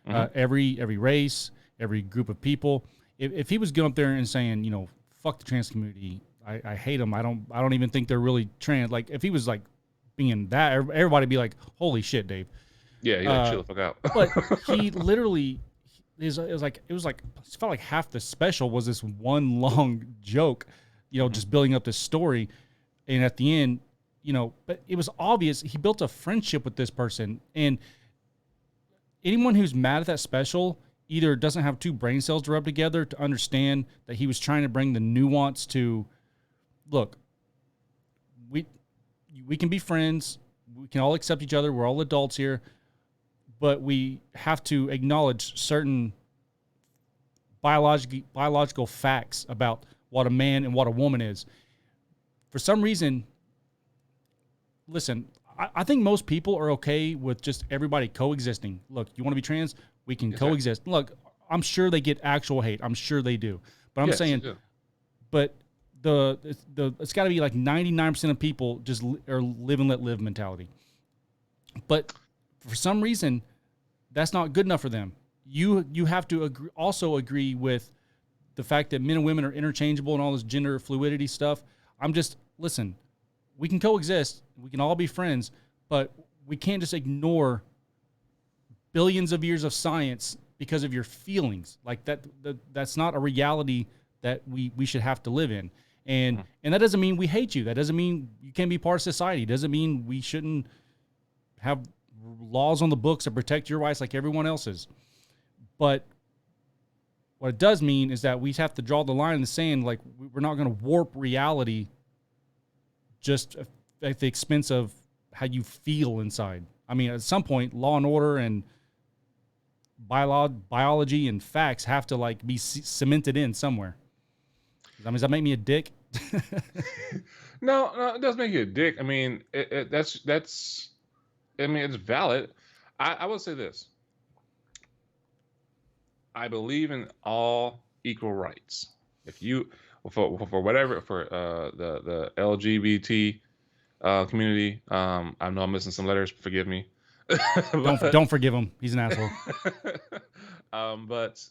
Mm-hmm. Every race, every group of people. If he was going up there and saying, you know, fuck the trans community, I hate them. I don't even think they're really trans. Like, if he was like being that, everybody'd be like, holy shit, Dave. Yeah, he like, chill the fuck out. But he literally, it felt like half the special was this one long joke, you know, just building up this story. And at the end, you know, but it was obvious he built a friendship with this person. And anyone who's mad at that special either doesn't have two brain cells to rub together to understand that he was trying to bring the nuance to, look, we can be friends. We can all accept each other. We're all adults here. But we have to acknowledge certain biological facts about what a man and what a woman is. For some reason, listen, I think most people are okay with just everybody coexisting. Look, you want to be trans? We can coexist. Look, I'm sure they get actual hate. I'm sure they do. But I'm saying, but it's got to be like 99% of people just are live and let live mentality. But for some reason, that's not good enough for them. You have to also agree with the fact that men and women are interchangeable and all this gender fluidity stuff. Listen, we can coexist. We can all be friends, but we can't just ignore billions of years of science because of your feelings. Like that's not a reality that we should have to live in. And that doesn't mean we hate you. That doesn't mean you can't be part of society. It doesn't mean we shouldn't have laws on the books that protect your rights like everyone else's. But what it does mean is that we have to draw the line in the sand. Like, we're not going to warp reality just at the expense of how you feel inside. I mean, at some point, law and order and biology and facts have to like be cemented in somewhere. I mean, does that make me a dick? No, it doesn't make you a dick. I mean, that's. I mean, it's valid. I will say this. I believe in all equal rights. If you, for whatever, for the LGBT community, I know I'm missing some letters. Forgive me. Don't forgive him. He's an asshole. But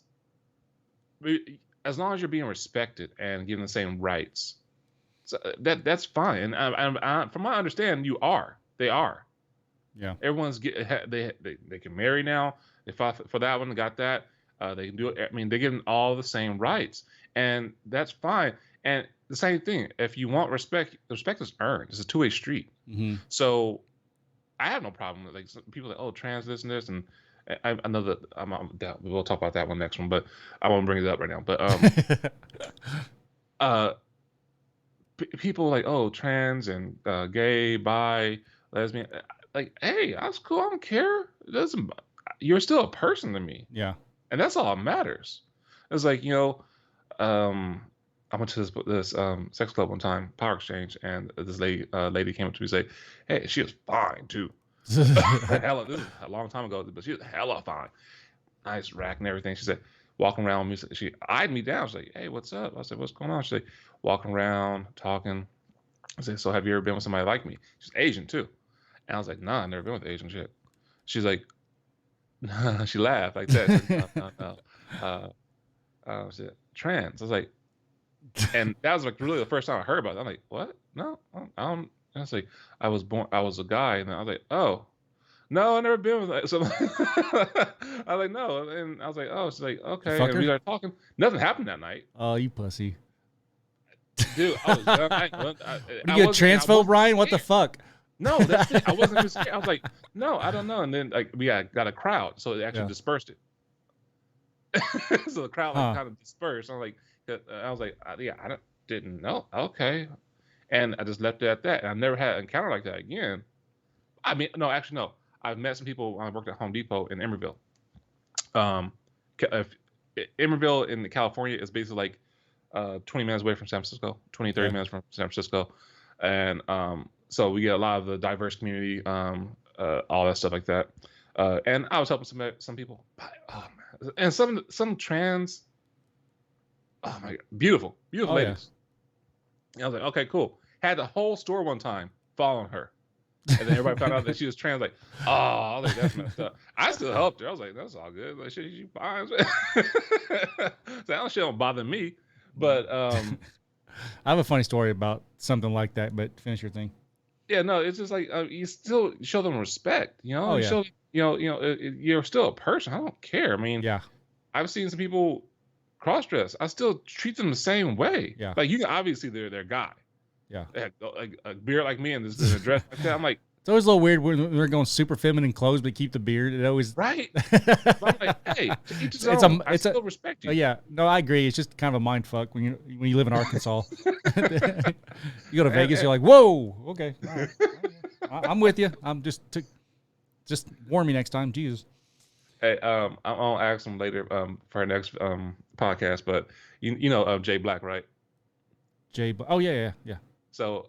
as long as you're being respected and given the same rights, so that's fine. And from my understanding, they are. Yeah. Everyone's they can marry now. They fought for that one, got that. They can do it. I mean, they're getting all the same rights, and that's fine. And the same thing. If you want respect, the respect is earned. It's a two-way street. Mm-hmm. So I have no problem with like people like, oh, trans this and this, and I know that we'll talk about that one next one, but I won't bring it up right now. But people like, oh, trans and gay, bi, lesbian. Like, hey, that's cool. I don't care. It doesn't. You're still a person to me. Yeah. And that's all that matters. It's like, you know, I went to this sex club one time, Power Exchange, and this lady came up to me and say, hey, she was fine too. This is a long time ago, but she was hella fine. Nice rack and everything. She said, walking around with me. She eyed me down. She's like, "Hey, what's up?" I said, "What's going on?" She's like, walking around, talking. I said, "So have you ever been with somebody like me?" She's Asian too. And I was like, "Nah, I've never been with Asian shit." She's like, she laughed like that. She said, "No, no, no. She said, trans." I was like, and that was like really the first time I heard about it. I'm like, "What? No, I don't." I was like, I was a guy, and I was like, "Oh, no, I never been with that." So I was like, "No," and I was like, "Oh," she's like, You "Okay," fuck and we her? started talking. Nothing happened that night, Oh, you pussy. dude. I was young. What are you, a I transphobe, wasn't Ryan? What the scared. fuck? No, that's the thing. I wasn't even scared. I was like, "No, I don't know." And then like we got a crowd, so it actually Yeah. dispersed it. So the crowd like Huh. kind of dispersed. I was like, "Yeah, didn't know." Okay, and I just left it at that. And I never had an encounter like that again. I mean, no, actually, no. I've met some people when I worked at Home Depot in Emeryville. Um, Emeryville in California is basically like 20 minutes away from San Francisco, 20, 30 Okay. minutes from San Francisco. And so we get a lot of the diverse community, all that stuff like that. And I was helping some people. Oh, man. And some trans, oh my God, beautiful, beautiful Oh yeah. ladies. And I was like, okay, cool. Had the whole store one time following her. And then everybody found out that she was trans. Like, oh, I was like, that's messed up. I still helped her. I was like, that's all good. Like, she fine. So that shit don't bother me. But I have a funny story about something like that, but finish your thing. yeah, no, it's just like you still show them respect. You know, Oh you yeah. show you're still a person. I don't care. I mean, Yeah. I've seen some people cross dress. I still treat them the same way. Yeah. Like you can obviously they're their guy. Yeah. They had like a beard like me and this in a dress like that. I'm like, It's always a little weird when they're going super feminine clothes, but keep the beard. It always. right. But I'm like, hey, to each his own. I still respect Oh you. yeah, no, I agree. It's just kind of a mind fuck when you live in Arkansas. You go to Vegas, you're like, whoa, okay, all right. I'm with you. I'm just warn me next time, Jesus. Hey, I'll ask him later for our next podcast. But you know Jay Black, right? Oh yeah. So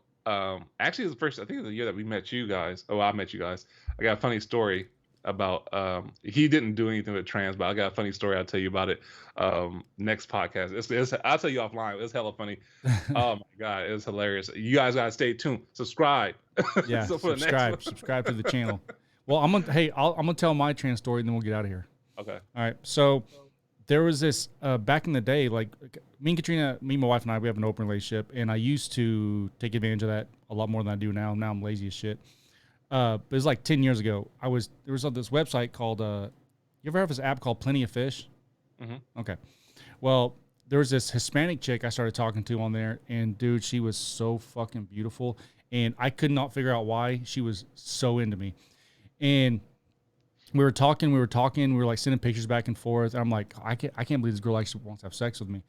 actually, it's the first. I think it was the year that we met you guys. Oh, I met you guys. I got a funny story about. He didn't do anything with trans, but I got a funny story. I'll tell you about it next podcast. I'll tell you offline. It's hella funny. Oh my god, it's hilarious. You guys gotta stay tuned. Subscribe. Yeah, So for the next one. subscribe to the channel. Well, I'm gonna tell my trans story, and then we'll get out of here. Okay. All right, so there was this back in the day, like me and Katrina, me, my wife, and I, we have an open relationship, and I used to take advantage of that a lot more than I do now. Now I'm lazy as shit. But it was like 10 years ago. There was on this website called, you ever have this app called Plenty of Fish? Mm-hmm. Okay. Well, there was this Hispanic chick I started talking to on there, and dude, she was so fucking beautiful, and I could not figure out why she was so into me. And we were talking, we were like sending pictures back and forth. And I'm like, I can't believe this girl actually wants to have sex with me.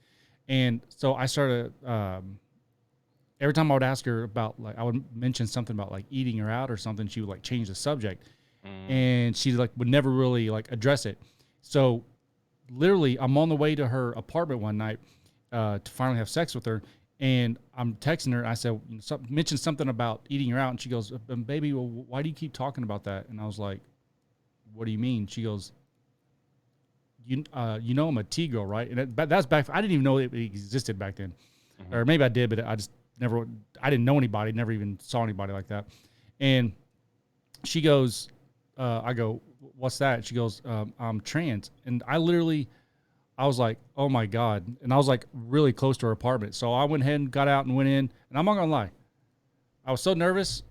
And so I started, every time I would ask her about, like, I would mention something about like eating her out or something, she would like change the subject. And she like would never really like address it. So literally I'm on the way to her apartment one night, to finally have sex with her. And I'm texting her. I said, mention something about eating her out. And she goes, baby, well, why do you keep talking about that? And I was like, what do you mean? She goes, you know I'm a T girl, right? And that's back. I didn't even know it existed back then, or maybe I did, but I just never. I didn't know anybody, never even saw anybody like that. And she goes, I go, what's that? She goes, I'm trans. And I was like, oh my god. And I was like really close to her apartment, so I went ahead and got out and went in. And I'm not gonna lie, I was so nervous.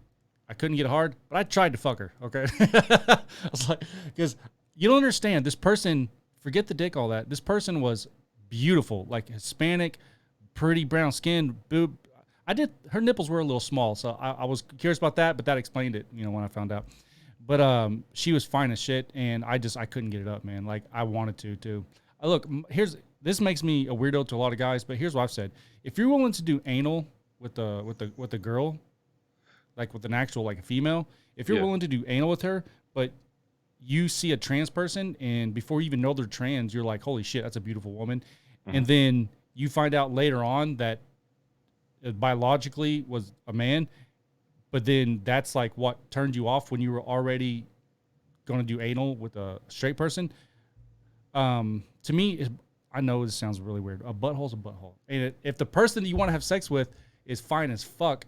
I couldn't get hard, but I tried to fuck her, okay? I was like, because you don't understand. This person, forget the dick, all that. This person was beautiful, like Hispanic, pretty brown skin, boob. Her nipples were a little small, so I was curious about that, but that explained it, when I found out. But she was fine as shit, and I couldn't get it up, man. Like, I wanted to, too. Look, this makes me a weirdo to a lot of guys, but here's what I've said. If you're willing to do anal with the girl, like with an actual, like a female, if you're willing to do anal with her, but you see a trans person and before you even know they're trans, you're like, holy shit, that's a beautiful woman. Mm-hmm. And then you find out later on that it biologically was a man, but then that's like what turned you off when you were already going to do anal with a straight person. To me, I know this sounds really weird. A butthole's a butthole. And if the person that you want to have sex with is fine as fuck,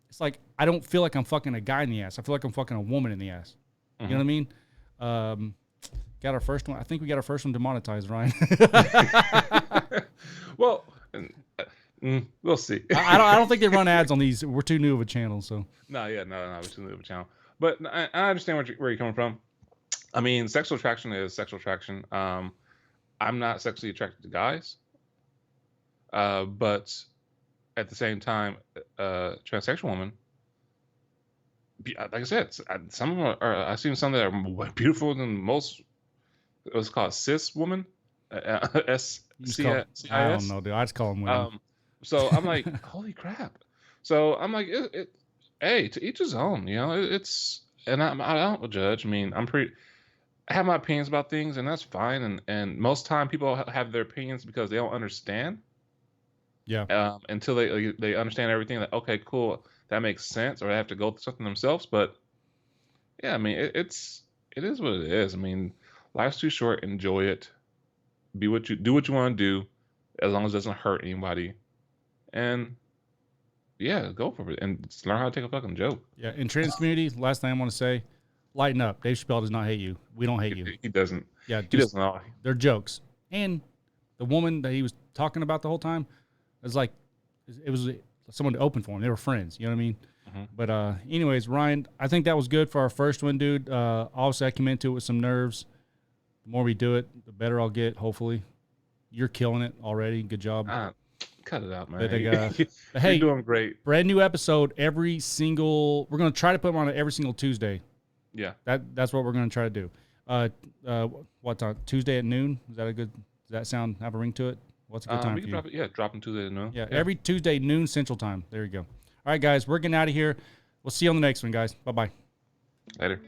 it's like I don't feel like I'm fucking a guy in the ass. I feel like I'm fucking a woman in the ass. You know what I mean? Got our first one. I think we got our first one demonetized, Ryan. Well, we'll see. I don't think they run ads on these. We're too new of a channel, so. No, we're too new of a channel. But I understand where you're coming from. I mean, sexual attraction is sexual attraction. I'm not sexually attracted to guys, but at the same time, transsexual women, like I said, some of them are. I've seen some that are more beautiful than most. What's called cis woman, SCIS. I don't know, dude. I just call them women. So I'm like, holy crap. So I'm like, hey, to each his own. You know, and I don't judge. I mean, I have my opinions about things, and that's fine. And most time people have their opinions because they don't understand. Yeah. Until they understand everything. That okay, cool, that makes sense, or they have to go through something themselves. But yeah, I mean, it is what it is. I mean, life's too short. Enjoy it. Do what you want to do, as long as it doesn't hurt anybody. And yeah, go for it, and just learn how to take a fucking joke. Yeah, in trans community, last thing I want to say, lighten up. Dave Chapelle does not hate you. We don't hate you. He doesn't. Yeah, he doesn't know. They're jokes. And the woman that he was talking about the whole time, it was someone to open for him. They were friends. You know what I mean? Mm-hmm. But anyways, Ryan, I think that was good for our first one, dude. Obviously, I came into it with some nerves. The more we do it, the better I'll get, hopefully. You're killing it already. Good job. Cut it out, man. But hey, you're doing great. Brand new episode every single. We're gonna try to put them on every single Tuesday. Yeah, that's what we're gonna try to do. What time? Tuesday at noon. Is that a good? Does that sound have a ring to it? What's a good time we for can you? drop it. Yeah, drop them Tuesday at noon. Yeah, every Tuesday noon Central Time. There you go. All right, guys, we're getting out of here. We'll see you on the next one, guys. Bye bye. Later.